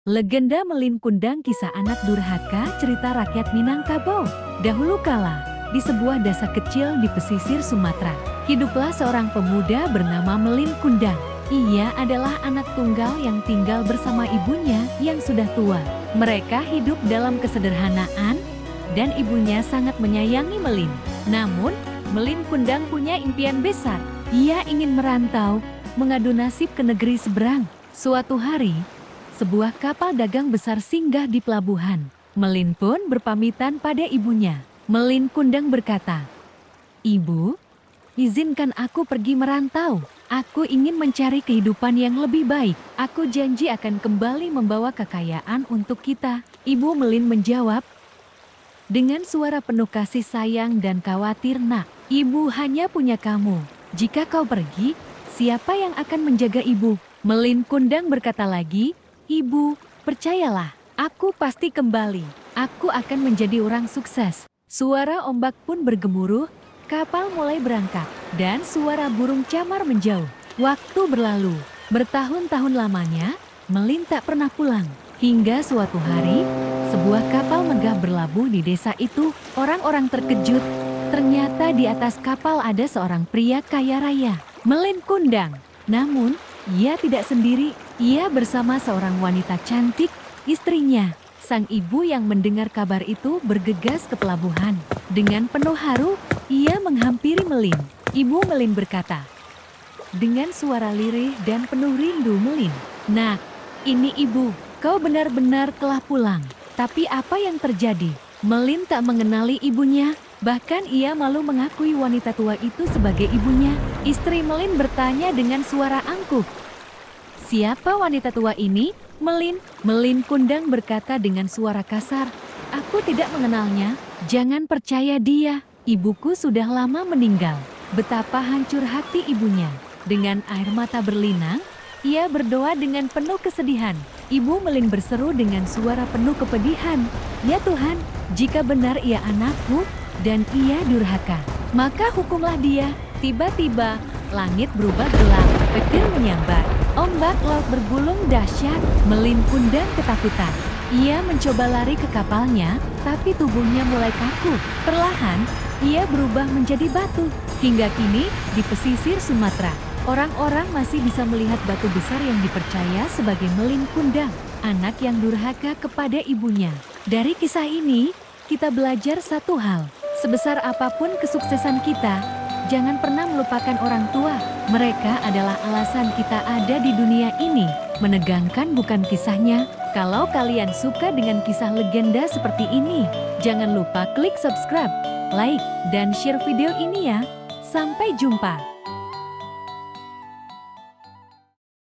Legenda Melin Kundang, kisah anak durhaka, cerita rakyat Minangkabau. Dahulu kala, di sebuah desa kecil di pesisir Sumatera, hiduplah seorang pemuda bernama Melin Kundang. Ia adalah anak tunggal yang tinggal bersama ibunya yang sudah tua. Mereka hidup dalam kesederhanaan, dan ibunya sangat menyayangi Melin. Namun, Melin Kundang punya impian besar. Ia ingin merantau, mengadu nasib ke negeri seberang. Suatu hari, sebuah kapal dagang besar singgah di pelabuhan. Melin pun berpamitan pada ibunya. Melin Kundang berkata, "Ibu, izinkan aku pergi merantau. Aku ingin mencari kehidupan yang lebih baik. Aku janji akan kembali membawa kekayaan untuk kita." Ibu Melin menjawab dengan suara penuh kasih sayang dan khawatir, "Nak, ibu hanya punya kamu. Jika kau pergi, siapa yang akan menjaga ibu?" Melin Kundang berkata lagi, "Ibu, percayalah, aku pasti kembali. Aku akan menjadi orang sukses." Suara ombak pun bergemuruh, kapal mulai berangkat, dan suara burung camar menjauh. Waktu berlalu, bertahun-tahun lamanya, Melin tak pernah pulang. Hingga suatu hari, sebuah kapal megah berlabuh di desa itu. Orang-orang terkejut, ternyata di atas kapal ada seorang pria kaya raya, Melin Kundang. Namun, ia tidak sendiri. Ia bersama seorang wanita cantik, istrinya. Sang ibu yang mendengar kabar itu bergegas ke pelabuhan. Dengan penuh haru, ia menghampiri Melin. Ibu Melin berkata, dengan suara lirih dan penuh rindu, "Melin, nak, ini ibu, kau benar-benar telah pulang." Tapi apa yang terjadi? Melin tak mengenali ibunya, bahkan ia malu mengakui wanita tua itu sebagai ibunya. Istri Melin bertanya dengan suara angkuh, "Siapa wanita tua ini, Melin?" Melin Kundang berkata dengan suara kasar, "Aku tidak mengenalnya, jangan percaya dia. Ibuku sudah lama meninggal." Betapa hancur hati ibunya. Dengan air mata berlinang, ia berdoa dengan penuh kesedihan. Ibu Melin berseru dengan suara penuh kepedihan, "Ya Tuhan, jika benar ia anakku dan ia durhaka, maka hukumlah dia." Tiba-tiba, langit berubah gelap, petir menyambar, ombak laut bergulung dahsyat. Melin Kundang ketakutan. Ia mencoba lari ke kapalnya, tapi tubuhnya mulai kaku. Perlahan, ia berubah menjadi batu. Hingga kini, di pesisir Sumatera, orang-orang masih bisa melihat batu besar yang dipercaya sebagai Melin Kundang, anak yang durhaka kepada ibunya. Dari kisah ini, kita belajar satu hal. Sebesar apapun kesuksesan kita, jangan pernah melupakan orang tua. Mereka adalah alasan kita ada di dunia ini. Menegangkan bukan kisahnya? Kalau kalian suka dengan kisah legenda seperti ini, jangan lupa klik subscribe, like, dan share video ini ya. Sampai jumpa.